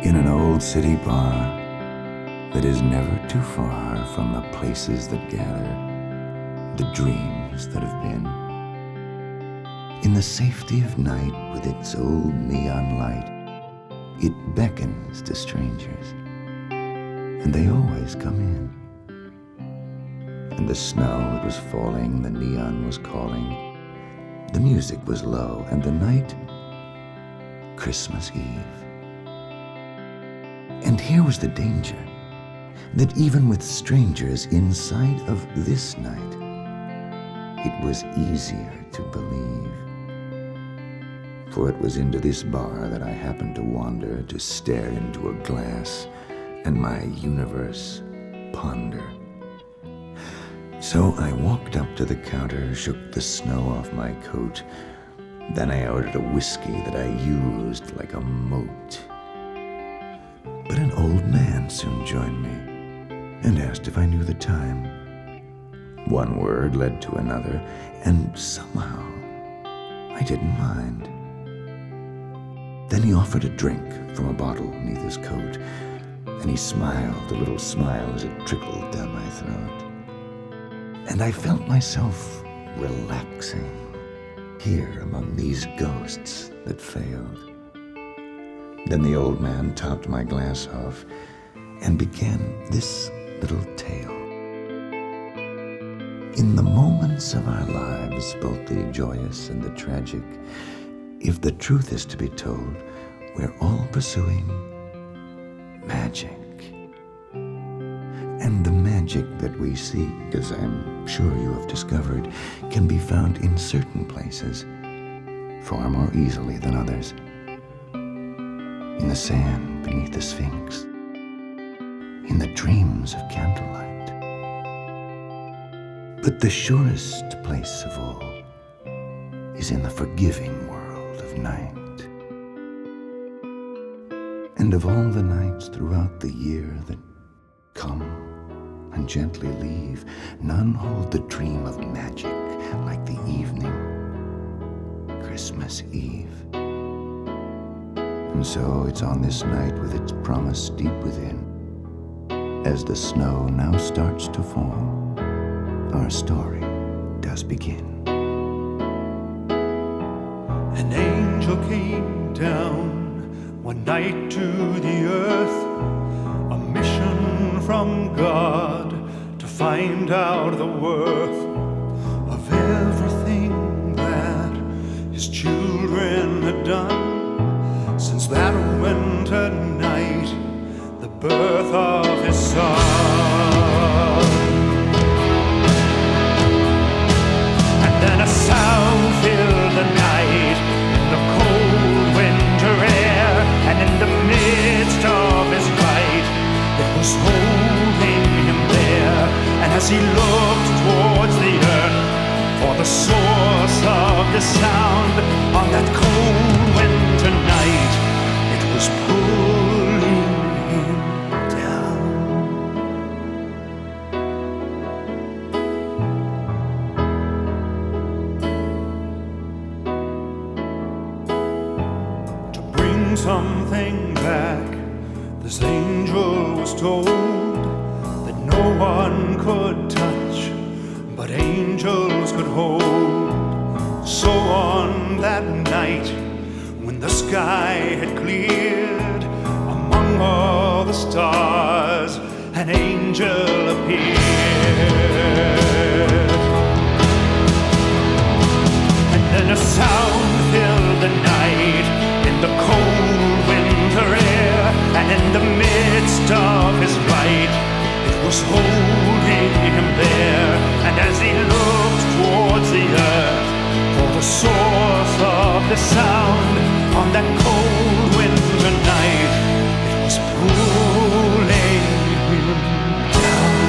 in an old city bar that is never too far from the places that gather, the dreams that have been. In the safety of night with its old neon light, it beckons to strangers, and they always come in. And the snow, it was falling, the neon was calling, the music was low, and the night, Christmas Eve. And here was the danger, that even with strangers inside of this night, it was easier to believe. For it was into this bar that I happened to wander, to stare into a glass and my universe ponder. So I walked up to the counter, shook the snow off my coat. Then I ordered a whiskey that I used like a moat. But an old man soon joined me and asked if I knew the time. One word led to another, and somehow I didn't mind. Then he offered a drink from a bottle beneath his coat, and he smiled a little smile as it trickled down my throat. And I felt myself relaxing here among these ghosts that failed. Then the old man topped my glass off and began this little tale. In the moments of our lives, both the joyous and the tragic, if the truth is to be told, we're all pursuing magic. And the magic that we seek, as I'm sure you have discovered, can be found in certain places far more easily than others. In the sand beneath the Sphinx, in the dreams of candlelight. But the surest place of all is in the forgiving world of night. And of all the nights throughout the year that come and gently leave, none hold the dream of magic like the evening, Christmas Eve. And so it's on this night with its promise deep within, as the snow now starts to fall, our story does begin. An angel came down one night to the earth, a mission from God to find out the worth of everything that his children had done since that winter night, the birth of his son. And then a sound filled the night in the cold winter air, and in the midst of his light, it was holding him there. And as he looked towards the earth for the source of the sound, on that cold winter night, it was pulling him down. To bring something back, this angel was told that no one could touch, but angels could hold. So on that night, when the sky had cleared, among all the stars, an angel appeared. And then a sound filled the night in the cold winter air, and in the midst of his light, it was holding him there. And as he looked towards the earth for the source of the sound, on that cold winter night, it was pulling him down.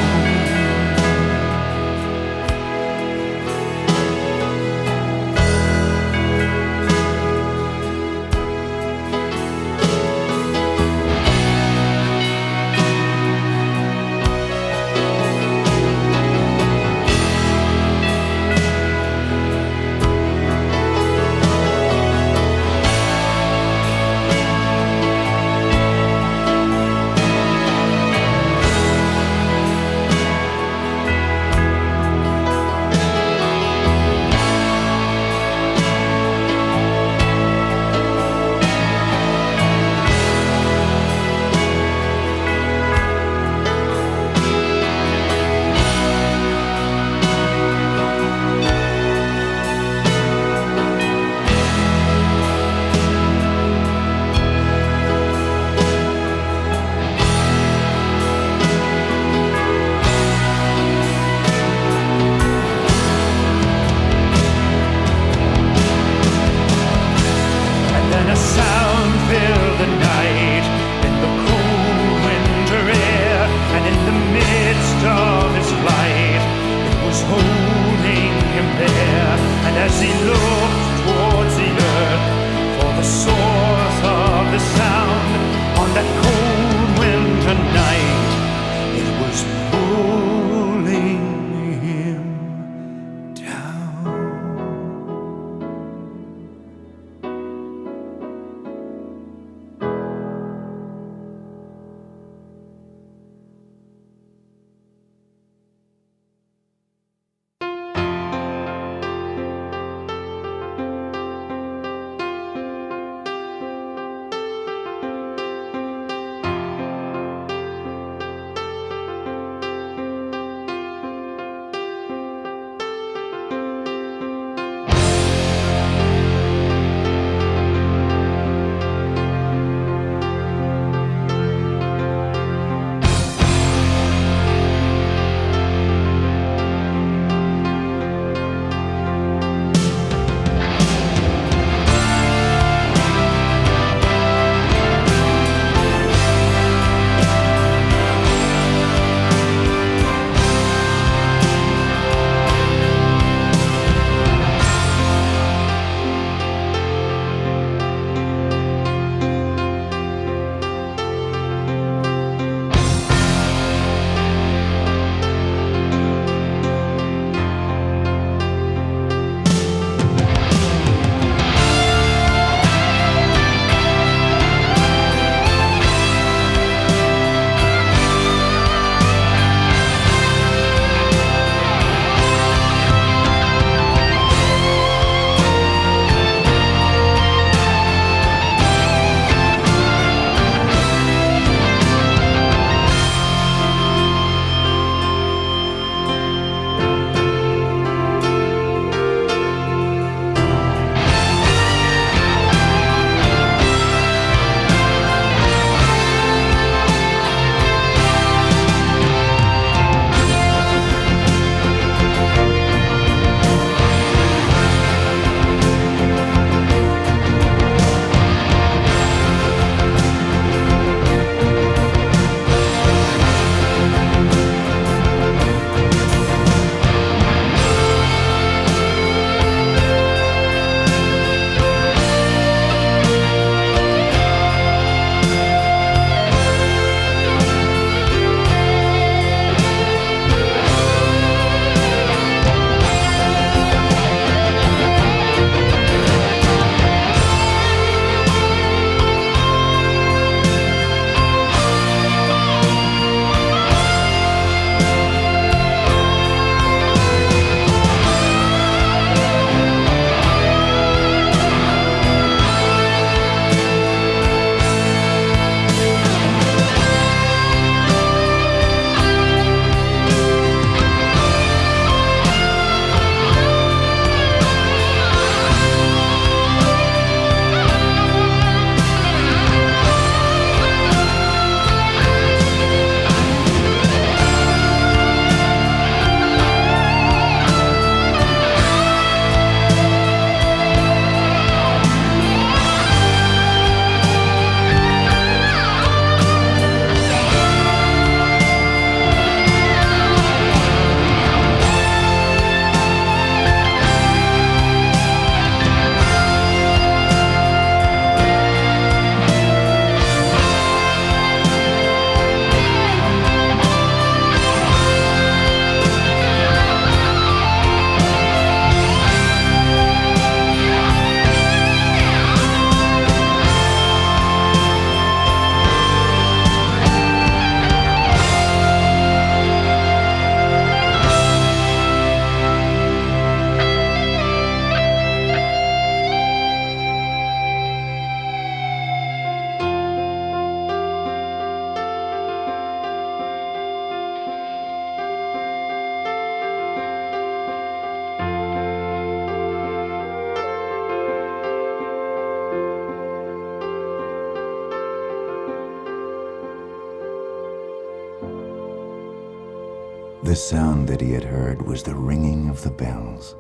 The sound that he had heard was the ringing of the bells.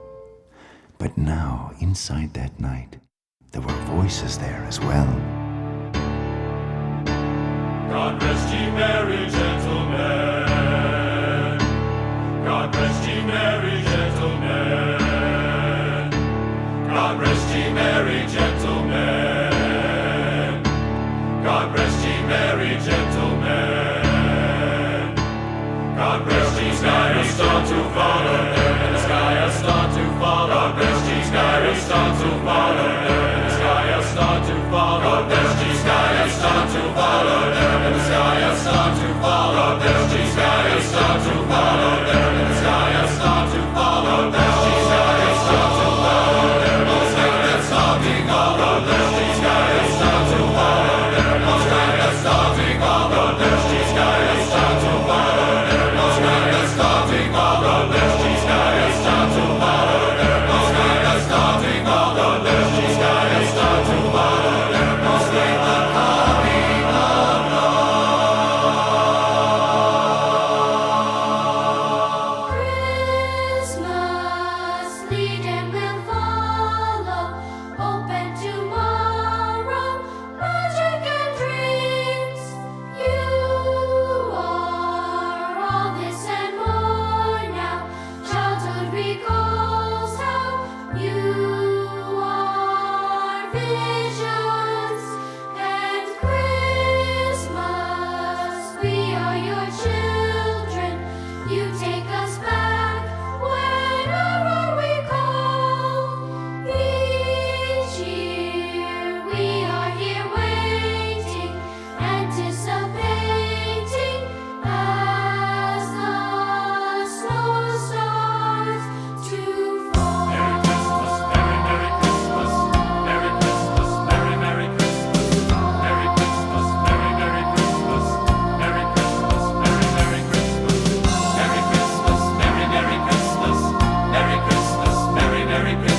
But now, inside that night, there were voices there as well. God rest ye merry gentlemen. God rest ye merry gentlemen. God rest ye merry gentlemen. God rest ye merry gentlemen. God rest ye sky start to follow, and the sky start to follow. God rest ye sky start to follow, and the sky start to follow. God rest ye sky start to follow, and the sky start to follow. God rest ye sky start to follow, and the sky start to follow. God rest ye sky start to follow, and the sky starting all. God rest ye sky start to follow, and the sky starting all. God rest ye sky start to follow, and the sky starting all. God rest ye sky start to follow, and the sky starting all. God rest ye sky start to follow, and the sky coming along. Christmas, lead and will follow. Open tomorrow, magic and dreams. You are all this and more now. Childhood recalls how you are visions. And Christmas, we are your children. You take us back whenever we call. Each year we are here waiting, anticipating as the snow starts to fall. Merry Christmas, Merry Merry Christmas, Merry Christmas, Merry Merry Christmas, Merry Christmas, Merry Merry Christmas, Merry Christmas, Merry Merry Christmas, Merry Christmas, Merry Merry Christmas, Merry Christmas, Merry Merry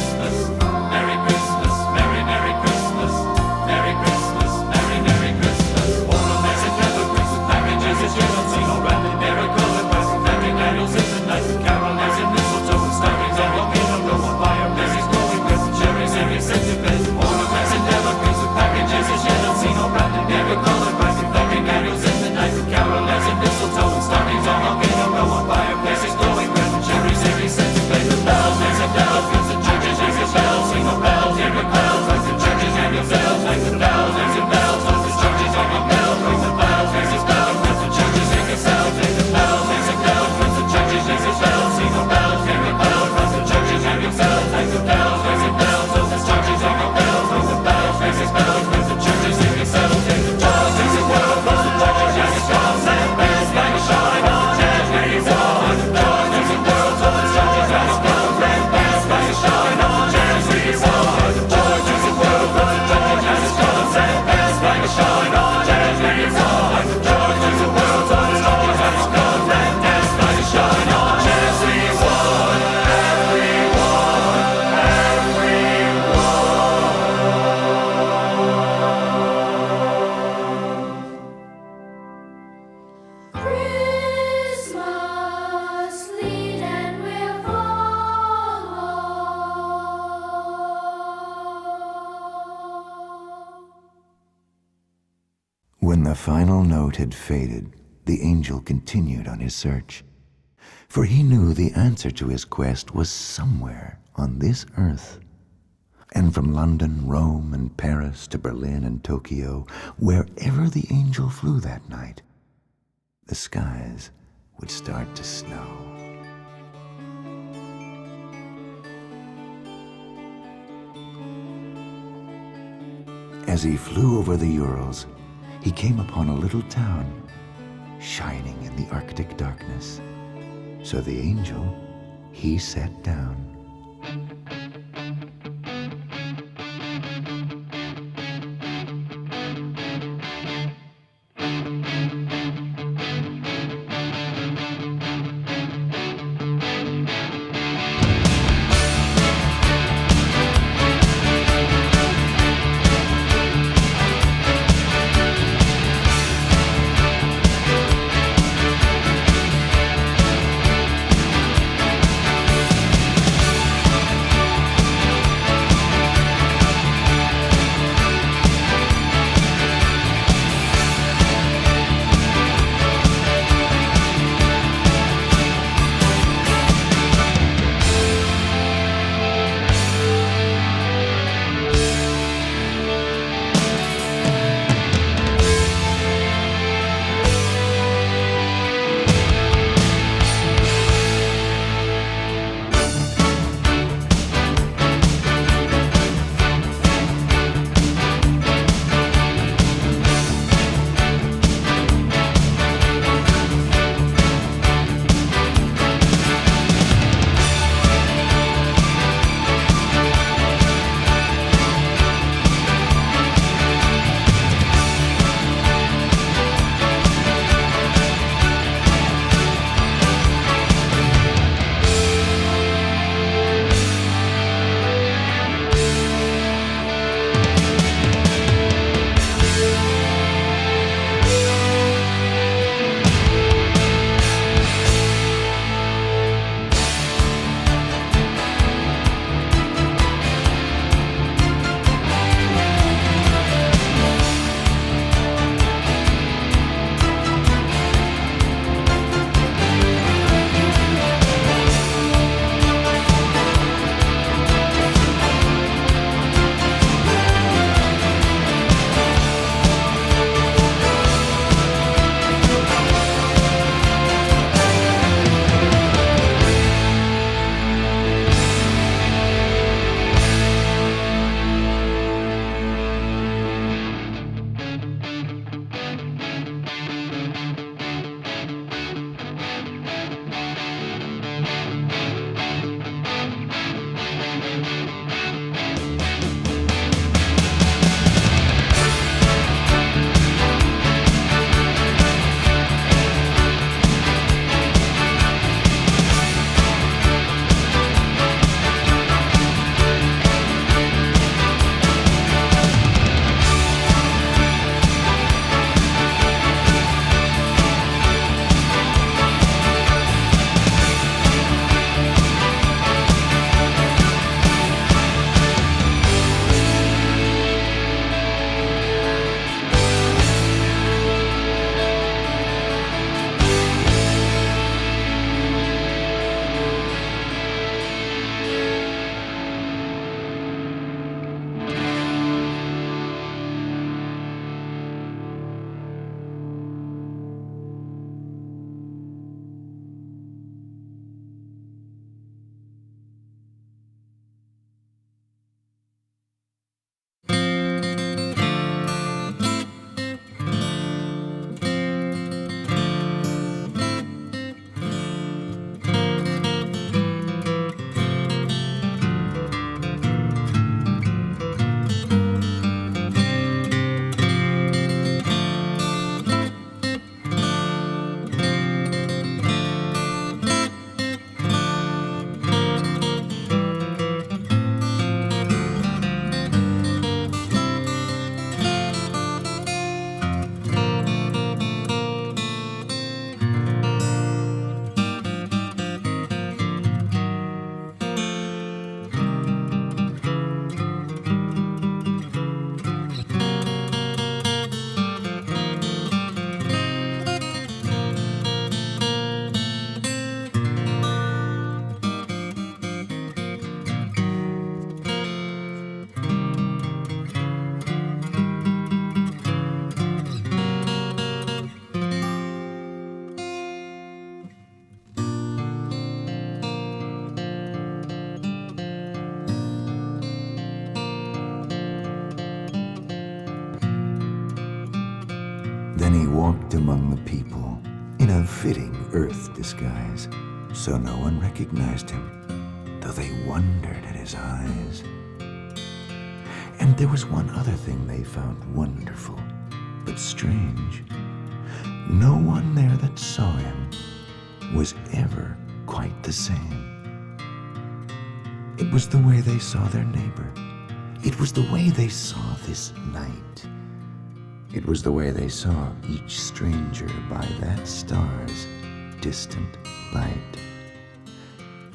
Christmas, Merry Christmas, Merry Merry Christmas, Merry Christmas, Merry Merry Christmas. All of us never Christmas packages is yet unseen, all wrapped in merry colored presents, packing annuals in the night, with carolers and mistletoe and stockings all hung in a row on fireplaces, glowing presents, cherries and scented beds. All of us never Christmas packages is yet unseen, all wrapped in merry colored presents, packing annuals in the night, with carolers and mistletoe and stockings all hung in a row on fireplaces, glowing presents, cherries and scented beds. The bells, there's a bells, rings the churches, rings the bells, sing the bells, hear the bells, rings the churches and yourselves, rings the bells, rings the bells, rings the churches and your bells, rings the bells, rings the bells, rings the churches and yourselves, rings the bells, rings the bells, rings the churches, rings the bells, sing the bells, hear the bells, rings the churches and yourselves, rings the bells, rings the bells, rings the churches and your bells, rings the bells, rings the bells, rings the churches and yourselves, rings the bells, rings the bells, rings the churches and yourselves, and bells like a shine on jazz radio. Rings the bells, rings the bells, rings the churches and yourselves, and bells like a shine on jazz radio. Rings the bells, rings the bells, rings the churches and yourselves, and bells like a shine on jazz radio. Rings the bells, rings the bells, rings the churches and yourselves, and bells like a shine on jazz radio. Christmas, lead and will follow. When the final note had faded, the angel continued on his search. For he knew the answer to his quest was somewhere on this earth. And from London, Rome, and Paris to Berlin and Tokyo, wherever the angel flew that night, the skies would start to snow. As he flew over the Urals, he came upon a little town, shining in the Arctic darkness. So the angel, he sat down. he walked among the people in a fitting earth disguise, so no one recognized him, though they wondered at his eyes. And there was one other thing they found wonderful, but strange. No one there that saw him was ever quite the same. It was the way they saw their neighbor. It was the way they saw this night. It was the way they saw each stranger by that star's distant light.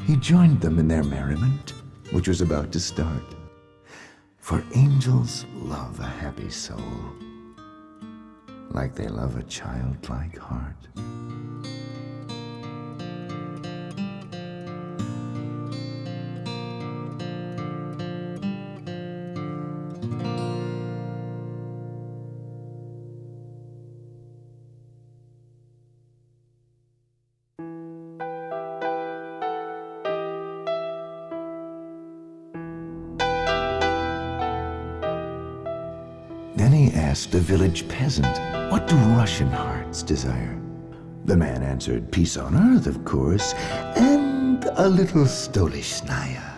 He joined them in their merriment, which was about to start. For angels love a happy soul, like they love a childlike heart. Then he asked a village peasant, "What do Russian hearts desire?" The man answered, "Peace on earth, of course, and a little stolichnaya."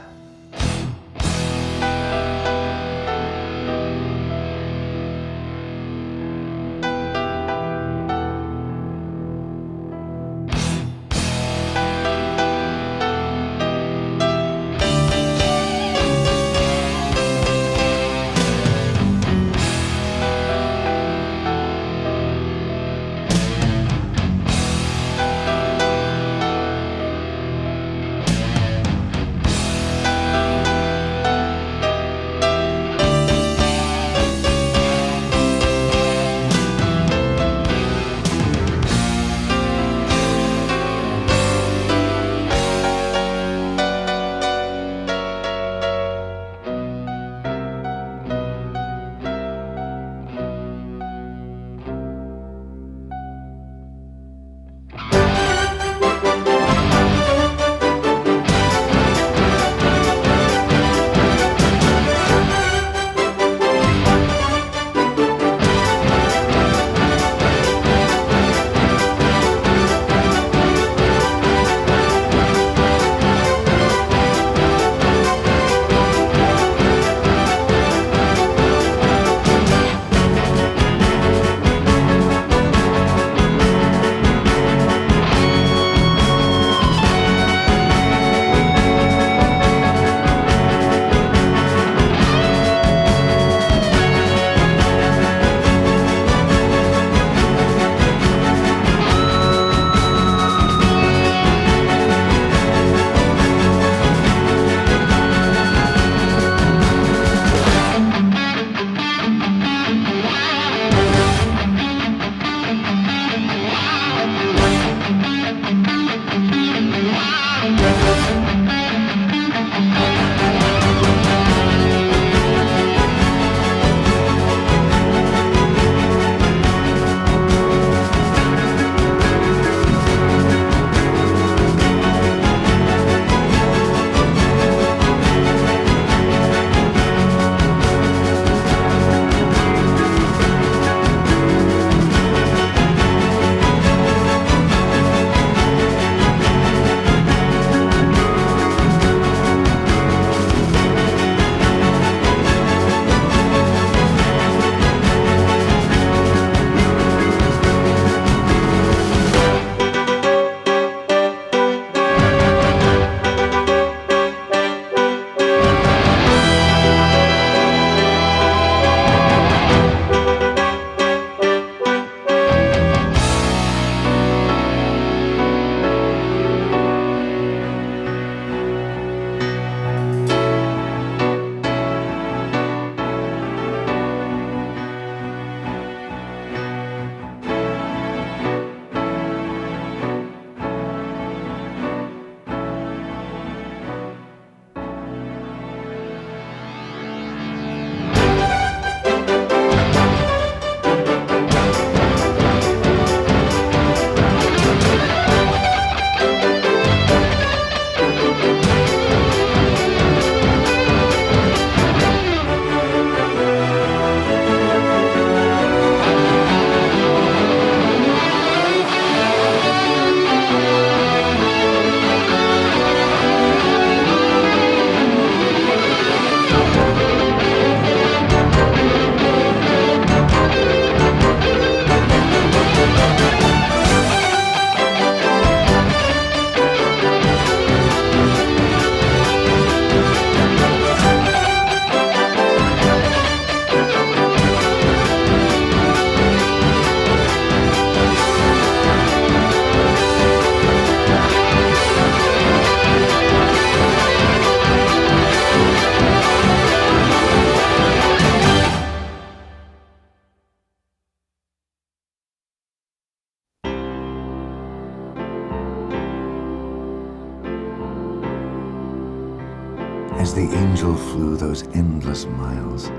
angel flew those endless miles,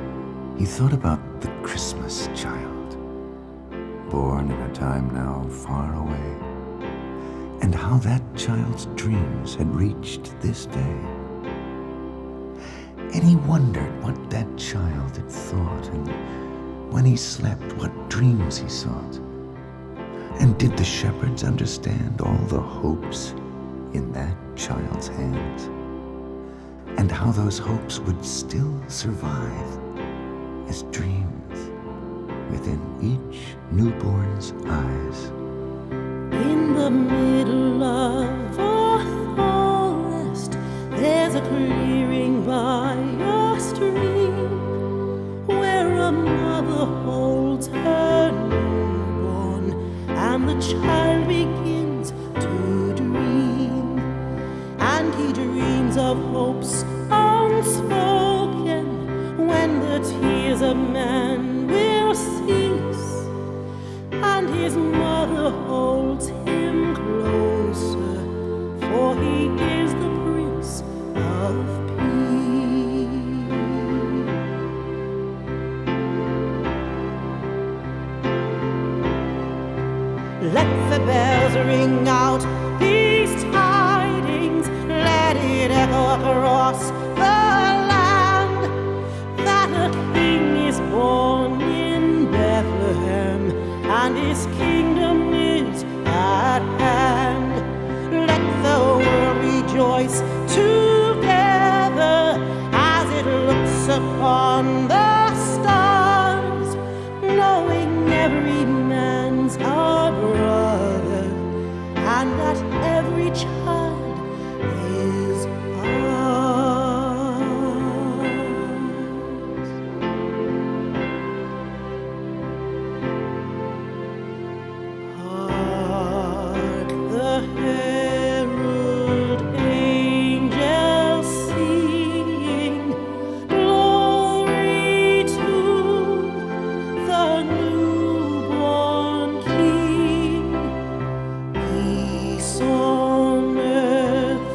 he thought about the Christmas child, born in a time now far away, and how that child's dreams had reached this day. And he wondered what that child had thought, and when he slept, what dreams he sought. And did the shepherds understand all the hopes in that child's hands? And how those hopes would still survive as dreams within each newborn's eyes. In the middle of a forest, there's a clearing by a stream, where a mother holds her newborn, and the child begins to dream. And he dreams of hopes unspoken, when the tears of man will cease, and his mother holds him closer, for he is the Prince of Peace. Let the bells ring out these tidings, let it echo across the land, that a king is born in Bethlehem, and his kingdom is at hand. Let the world rejoice together as it looks upon the stars, knowing every man's our brother, and that every child is ours. Hark the herald angels sing, glory to the newborn King. Peace on earth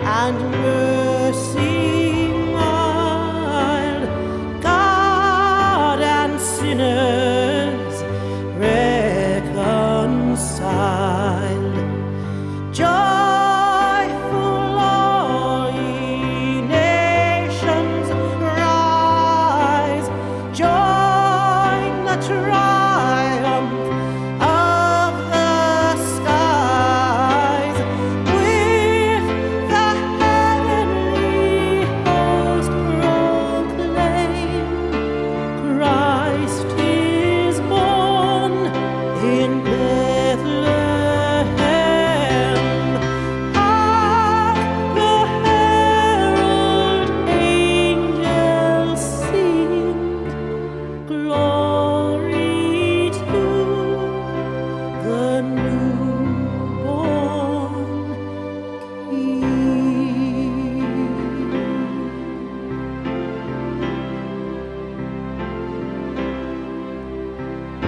and mercy mild, God and sinners reconciled. Joyful all ye nations, rise, join the triumph of the skies, with the heavenly host proclaim, Christ is born in Bethlehem. Hark the herald angels sing, glory to the newborn King.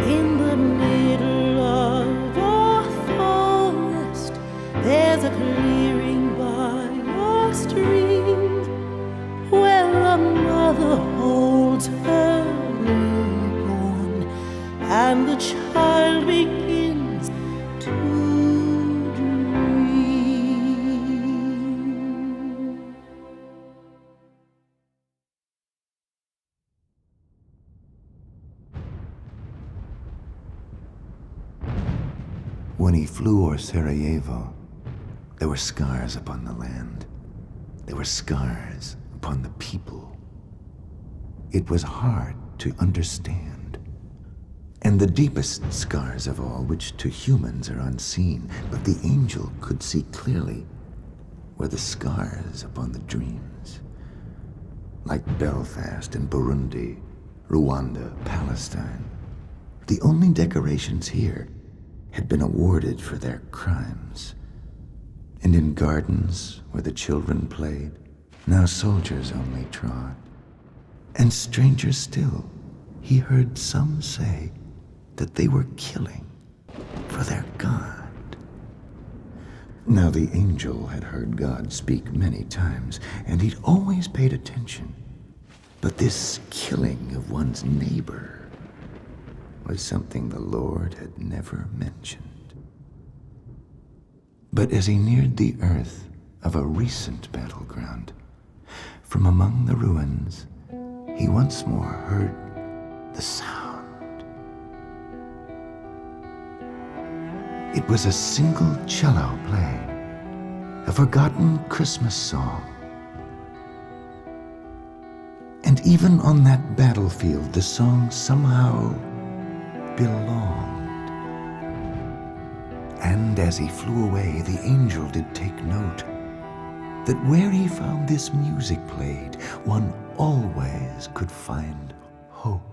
In the middle of a forest, there's a clearing by a stream, where a mother holds her newborn, and the child begins to dream. When he flew o'er Sarajevo, there were scars upon the land. There were scars upon the people. It was hard to understand. And the deepest scars of all, which to humans are unseen, but the angel could see clearly, were the scars upon the dreams. Like Belfast and Burundi, Rwanda, Palestine, the only decorations here had been awarded for their crimes. And in gardens where the children played, now soldiers only trod. And stranger still, he heard some say that they were killing for their God. Now, the angel had heard God speak many times, and he'd always paid attention. But this killing of one's neighbor was something the Lord had never mentioned. But as he neared the earth of a recent battleground, from among the ruins, he once more heard the sound. It was a single cello playing a forgotten Christmas song. And even on that battlefield, the song somehow belonged. And as he flew away, the angel did take note that where he found this music played, one always could find hope.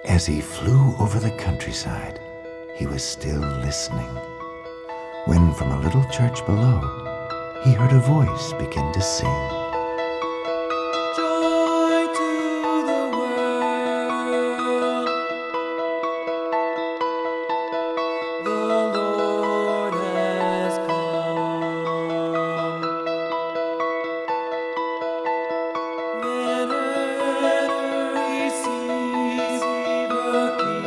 As he flew over the countryside, he was still listening, when from a little church below, he heard a voice begin to sing. Joy to the world, the Lord has come. Let earth receive the King.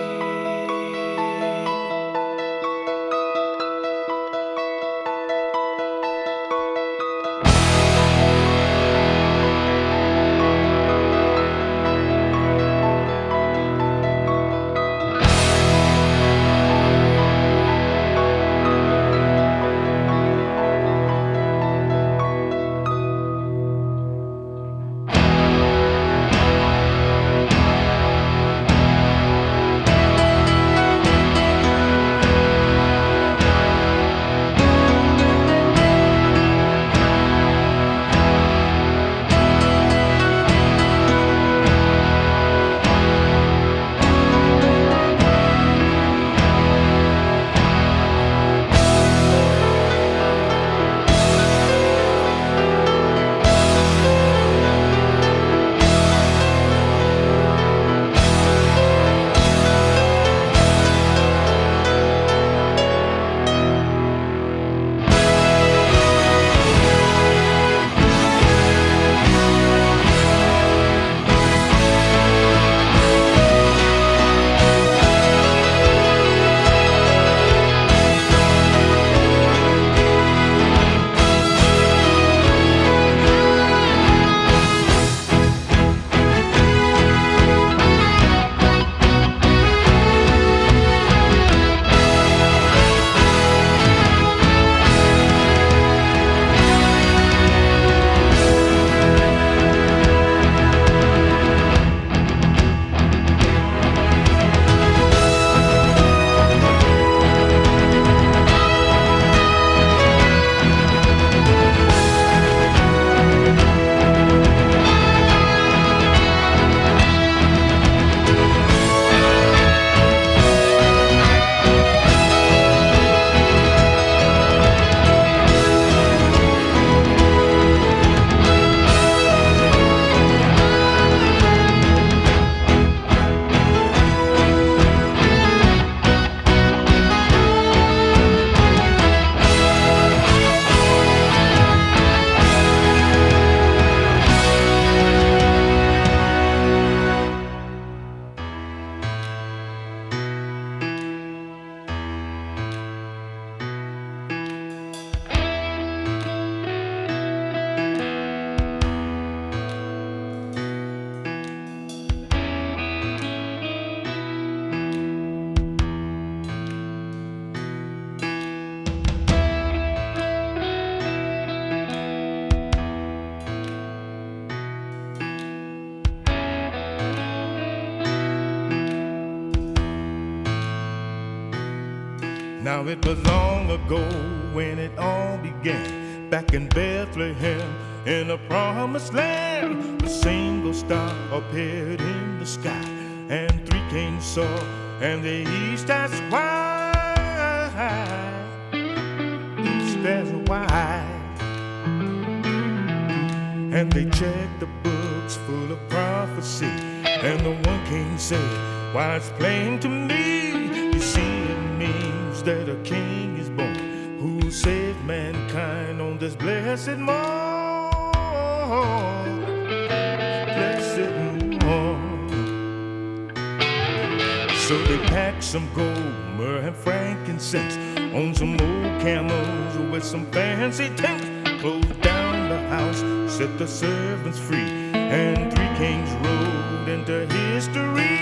Now it was long ago when it all began, back in Bethlehem, in a promised land. A single star appeared in the sky, and three kings saw, and the east asked why. East asked why. And they checked the books full of prophecy, and the one king said, why, it's plain to me. You see, it means that a king is born who saved mankind on this blessed morn. Blessed morn. So they packed some gold, myrrh, and frankincense on some old camels with some fancy tents, closed down the house, set the servants free, and three kings rode into history.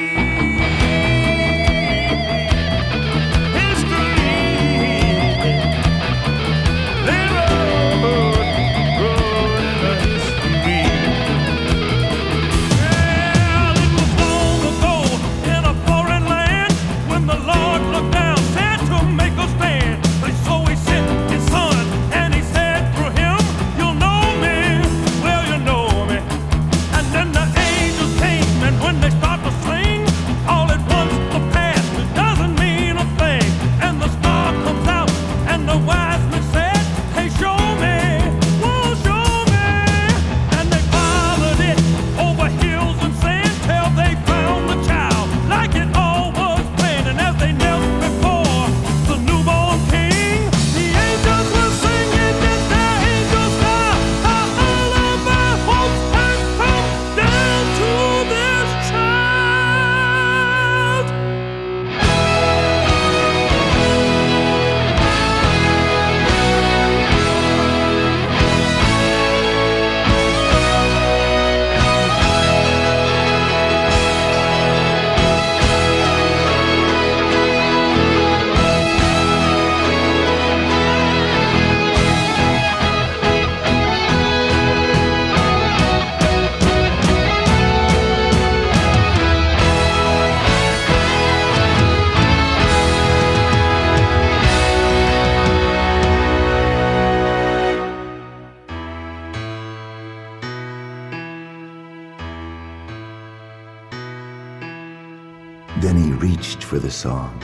Then he reached for the song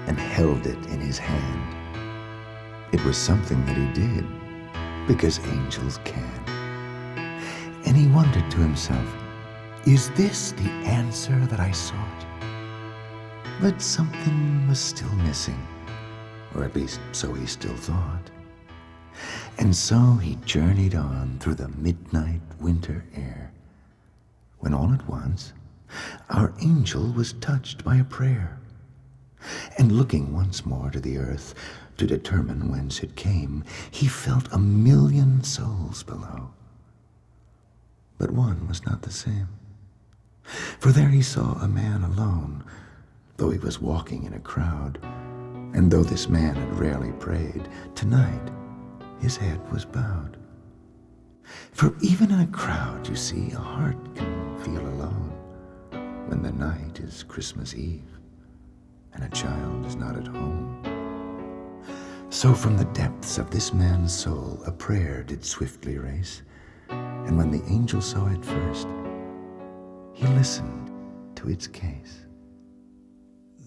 and held it in his hand. It was something that he did, because angels can. And he wondered to himself, is this the answer that I sought? But something was still missing, or at least so he still thought. And so he journeyed on through the midnight winter air, when all at once our angel was touched by a prayer, and looking once more to the earth to determine whence it came, he felt 1,000,000 souls below. But one was not the same, for there he saw a man alone, though he was walking in a crowd, and though this man had rarely prayed, tonight his head was bowed. For even in a crowd, you see, a heart can feel alone when the night is Christmas Eve and a child is not at home. So from the depths of this man's soul a prayer did swiftly race, and when the angel saw it first, he listened to its case.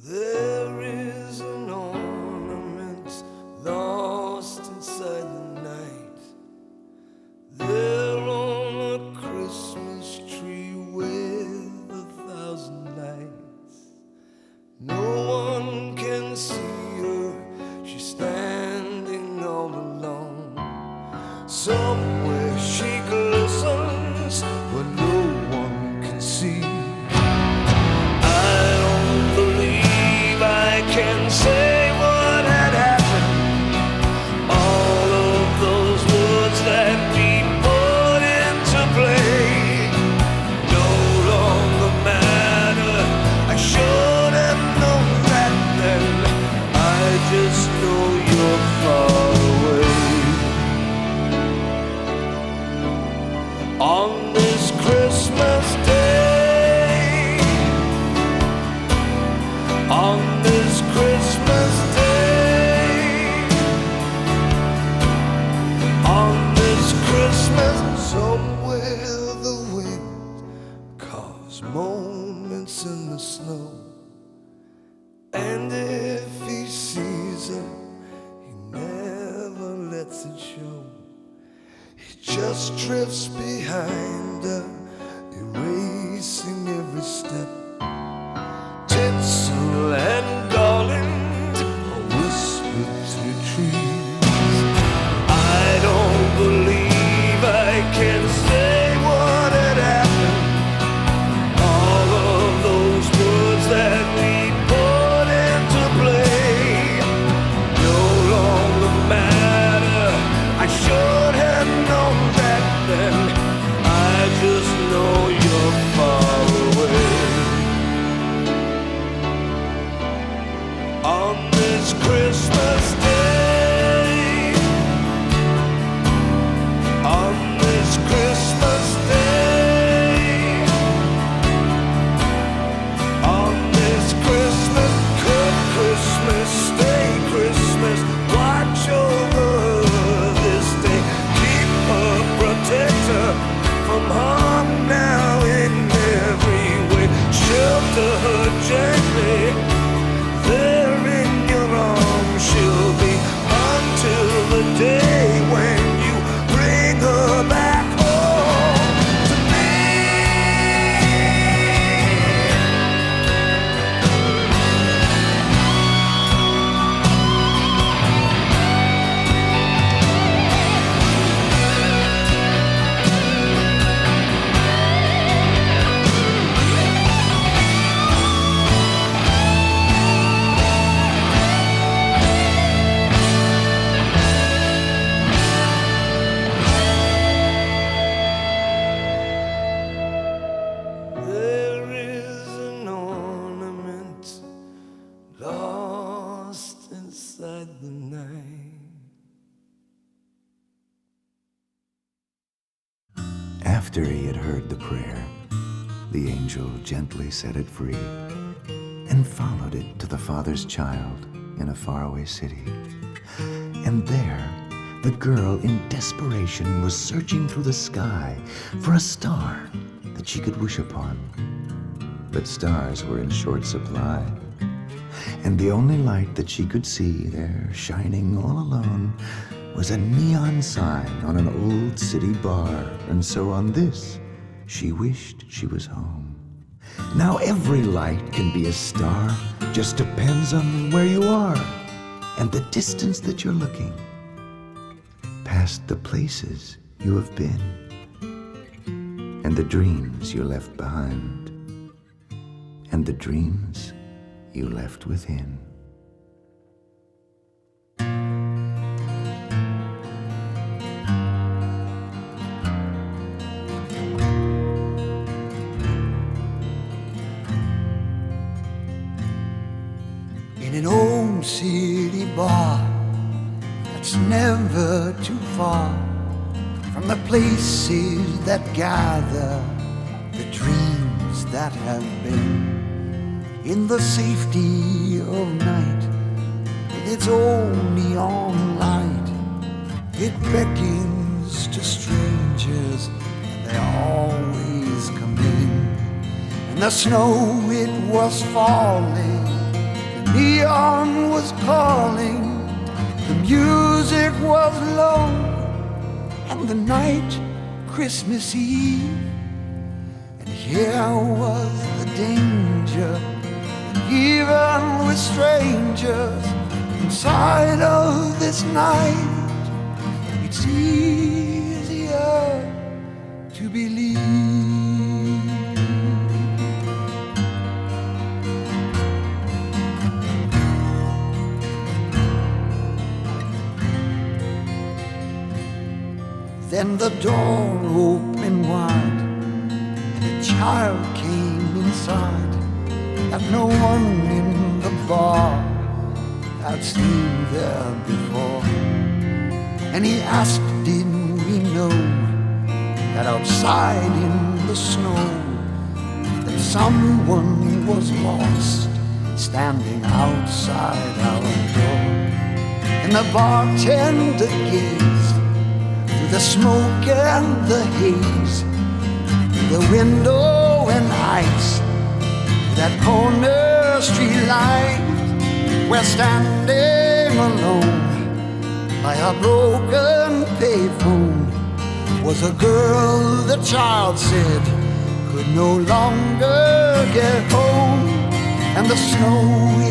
There is an ornament lost inside the night, there on a Christmas tree with 1,000 lights. No one can see her, she's standing all alone. Somewhere she glistens where no one can see. I don't believe I can say what had happened. All of those words that we put into play no longer matter. I should have known that then. I just know you're far away. On this Christmas day, on this Christmas day. And if he sees her, he never lets it show. He just drifts behind her, erasing every step. Tinsel and garland are whispered to trees. I don't believe I can say what had happened. All of those words that we put into play no longer matter. I should have known back then. I just know you're far away. On this Christmas day, on this Christmas day, on this Christmas, good Christmas, stay Christmas, watch over this day, keep her, protect her from harm now in every way, shelter her gently, there in your arms she'll be until the day when you bring her back home to me. There is an ornament lost inside the night. After he had heard the prayer, the angel gently set it free and followed it to the father's child in a faraway city. And there, the girl in desperation was searching through the sky for a star that she could wish upon. But stars were in short supply, and the only light that she could see there, shining all alone, was a neon sign on an old city bar. And so on this, she wished she was home. Now every light can be a star, just depends on where you are and the distance that you're looking, past the places you have been and the dreams you left behind and the dreams you left within. In an old city bar that's never too far from the places that gather the dreams that have been. In the safety of night, with its own neon light, it beckons to strangers, and they always come in. And the snow, it was falling, the neon was calling, the music was low, and the night, Christmas Eve. And here was the danger, and even with strangers inside of this night, it's easier to believe. Then the door opened wide, and a child came inside that no one in the bar had seen there before. And he asked, did we know that outside in the snow that someone was lost, standing outside our door? And the bartender gazed through the smoke and the haze, through the window and ice, that corner street light, where standing alone by a broken payphone was a girl the child said could no longer get home. And the snow,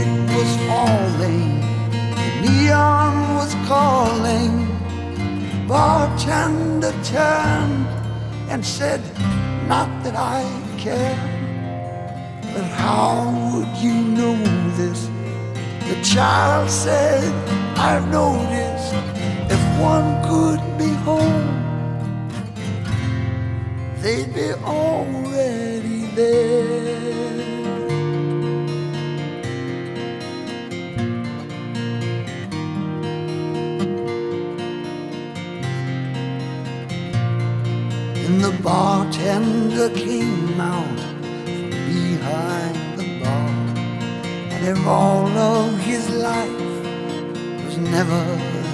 it was falling, the neon was calling. Bartender turned and said, not that I care, but how would you know this? The child said, I've noticed if one could be home, they'd be already there. And the bartender came out from behind the bar, and if all of his life was never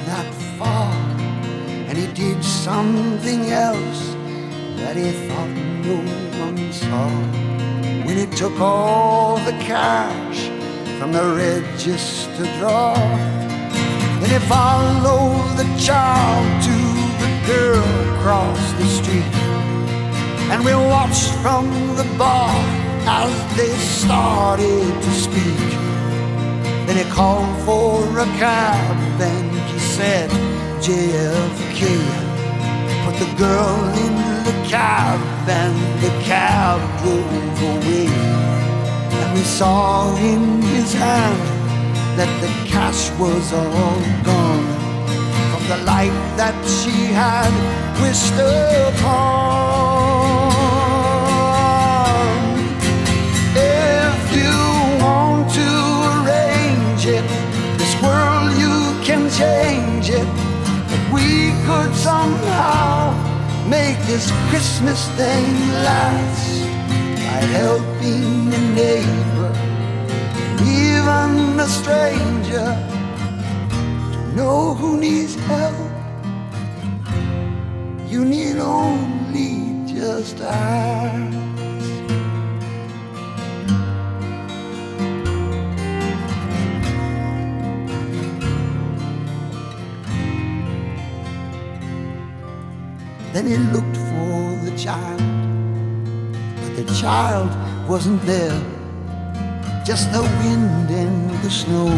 that far, and he did something else that he thought no one saw. When he took all the cash from the register drawer, and he followed the child to the girl across the street, and we watched from the bar as they started to speak. Then he called for a cab and he said, JFK. Put the girl in the cab and the cab drove away. And we saw in his hand that the cash was all gone from the life that she had wished upon. If you want to arrange it, this world you can change it. If we could somehow make this Christmas thing last by helping a neighbor, even a stranger, to know who needs help, you need only just ask. Then he looked for the child, but the child wasn't there. Just the wind and the snow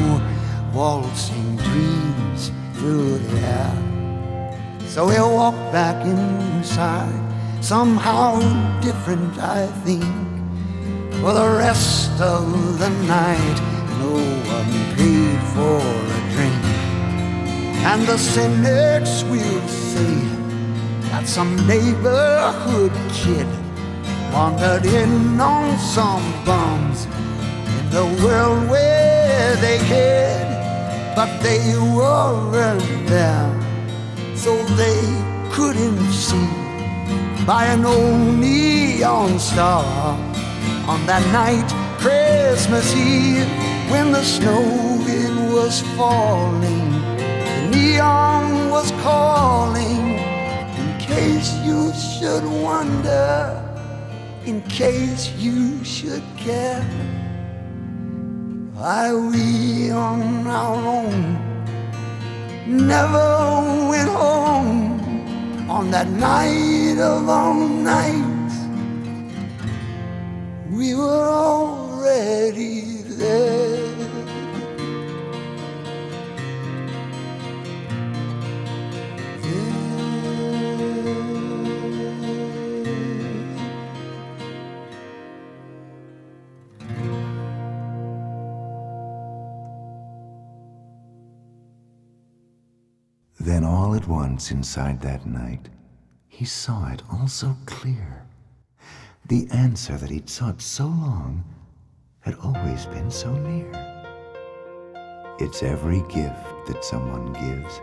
waltzing dreams through the air. So he walked back inside, somehow different I think. For the rest of the night, no one paid for a drink. And the cynics will say that some neighborhood kid wandered in on some bums in the world where they hid, but they weren't there, so they couldn't see by an old neon star on that night, Christmas Eve, when the snow it was falling, the neon was calling. In case you should wonder, in case you should care, why we on our own never went home on that night of all nights. We were already there. Then all at once inside that night, he saw it all so clear. The answer that he'd sought so long had always been so near. It's every gift that someone gives,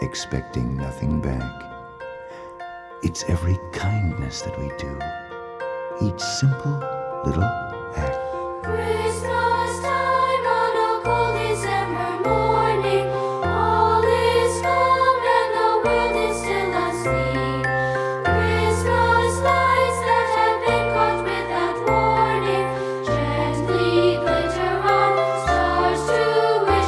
expecting nothing back. It's every kindness that we do, each simple little act. Christmas time on a cold December morning, all is calm and the world is still asleep. Christmas lights that have been caught without warning gently glitter on stars to wish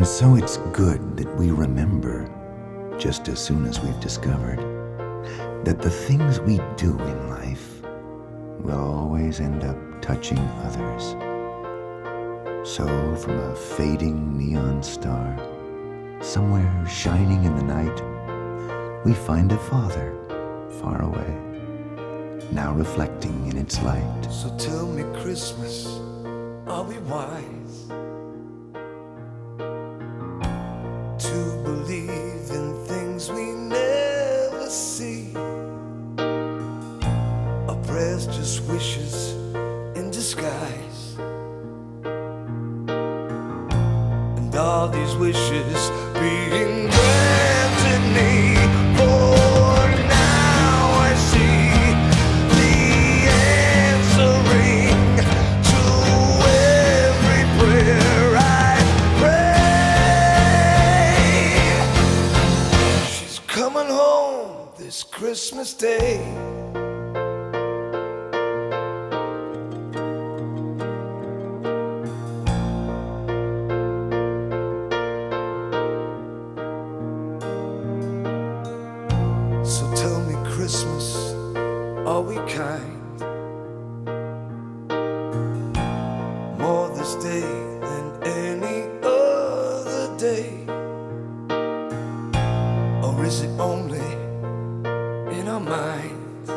And so it's good that we remember, just as soon as we've discovered, that the things we do in life will always end up touching others. So from a fading neon star, somewhere shining in the night, we find a father far away, now reflecting in its light. So tell me, Christmas, are we wise to believe in things we never see? Are prayers just wishes in disguise? And are these wishes being granted me? For now I see the answering to every prayer I pray. She's coming home this Christmas Day. So tell me, Christmas, are we kind? More this day than any other day? Or is it only in our minds?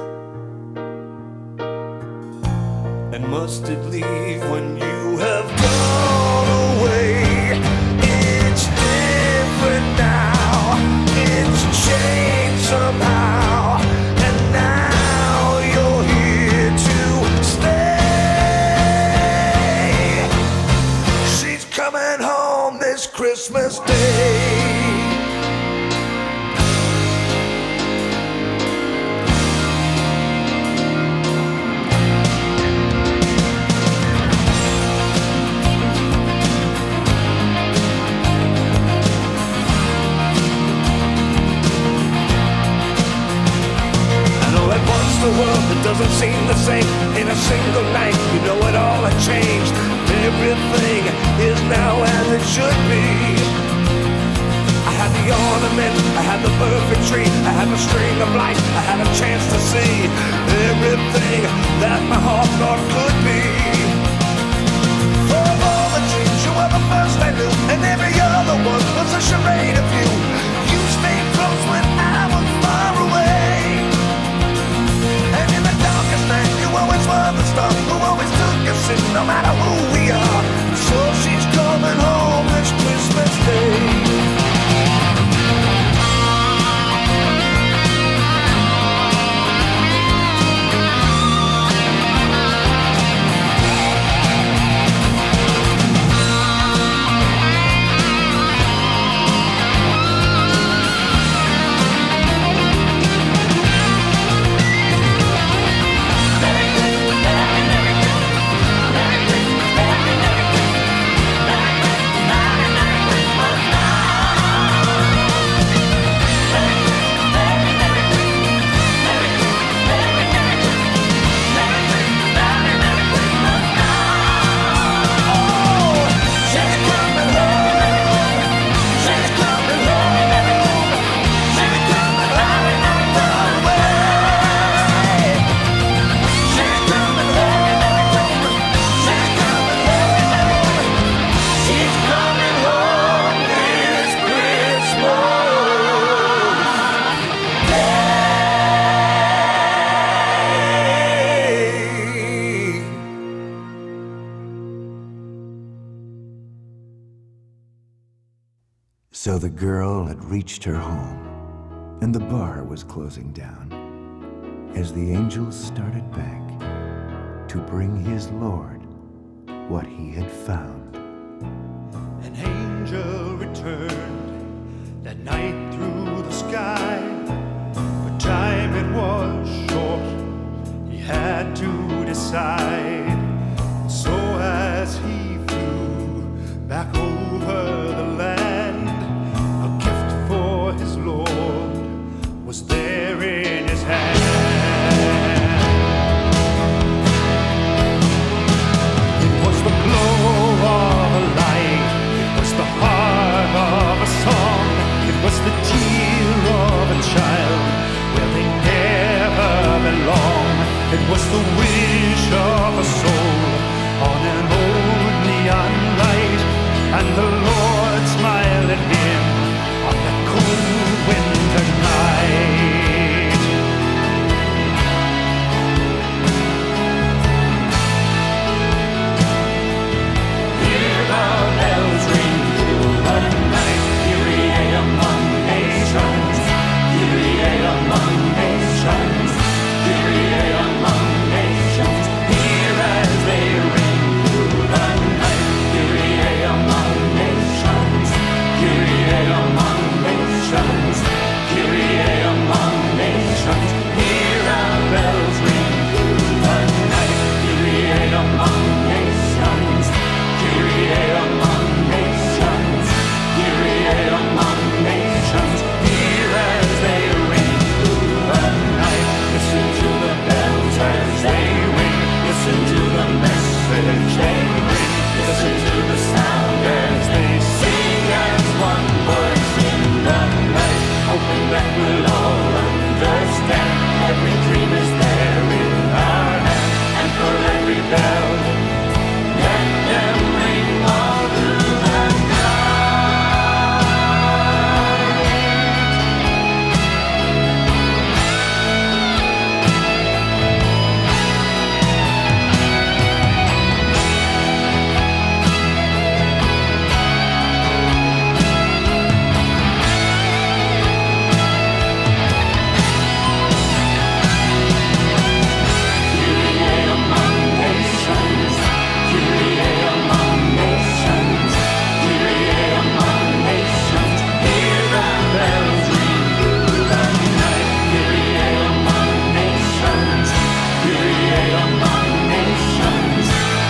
And must it leave when you have gone away? It's different now, it's changed somehow, and now you're here to stay. She's coming home this Christmas Day. A world that doesn't seem the same in a single night. You know it all had changed. Everything is now as it should be. I had the ornament, I had the perfect tree, I had the string of lights, I had a chance to see everything that my heart thought could be. Of all the dreams, you were the first I knew, and every other one was a charade of you. You stayed close when I was far away. And in the darkest night, you always were the star who always took us in, no matter who we are. So she's coming home this Christmas Day. So the girl had reached her home, and the bar was closing down, as the angels started back to bring his Lord what he had found. An angel returned that night through the sky, but time it was short, he had to decide. So as he flew back over the land, a gift for his Lord was there in his hand. It was the glow of a light, it was the heart It was the wish of a soul on an old neon light, and the Lord smiled at him on that cold winter night. Hear the bells ring through the night, Kyrie among nations, Kyrie among nations, Kyrie among nations. Hear as they ring through the night, Kyrie among nations, Kyrie among nations, Kyrie among nations. Hear our bells ring through the night, Kyrie among nations, Kyrie among nations, Kyrie among nations. Hear as they ring through the night. Listen to the bells as they ring. Listen to the message they bring. Listen to the sound as they sing as one voice in the night. Hoping that we'll all understand. Every dream is there in our hand, and for every bell, let them ring all through the night. Kyrie among nations, Kyrie among nations, Kyrie among nations. Hear the bells ring through the night. Kyrie among nations, Kyrie among nations,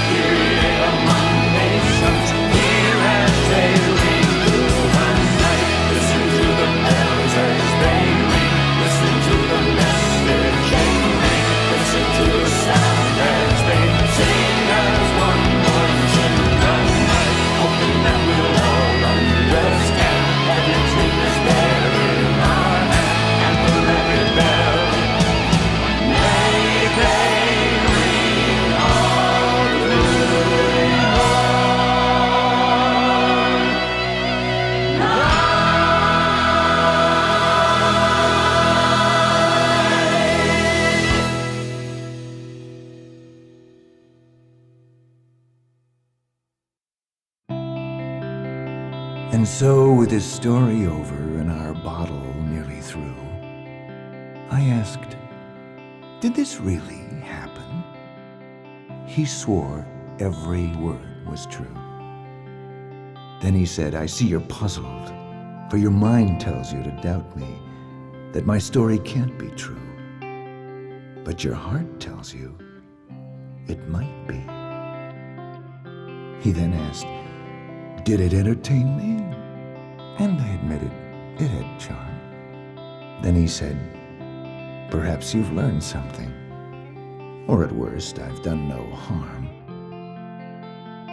Kyrie among nations. Hear as they ring through the night. Listen to the bells as they ring. Listen to the message they bring. Listen to the sound as they sing as one voice in the night. Hoping that we'll all understand. Every dream is there in our hand, and for every bell, may they ring all through And so, with his story over and our bottle nearly through, I asked, "Did this really happen?" He swore every word was true. Then he said, "I see you're puzzled, for your mind tells you to doubt me, that my story can't be true. But your heart tells you it might be." He then asked, "Did it entertain me?" And I admitted it had charm. Then he said, "Perhaps you've learned something, or at worst, I've done no harm."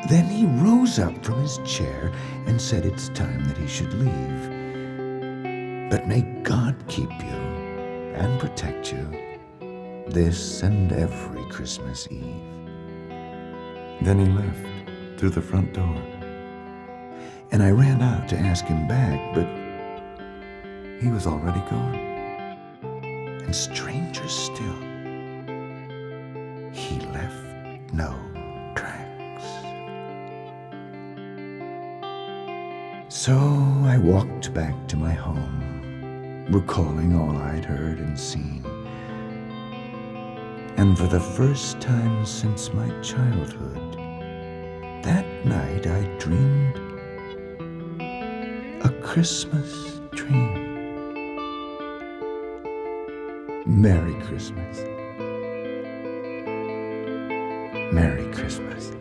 Then he rose up from his chair and said it's time that he should leave. "But may God keep you and protect you this and every Christmas Eve." Then he left through the front door. And I ran out to ask him back, but he was already gone. And stranger still, he left no tracks. So I walked back to my home, recalling all I'd heard and seen. And for the first time since my childhood, that night I dreamed a Christmas dream. Merry Christmas. Merry Christmas.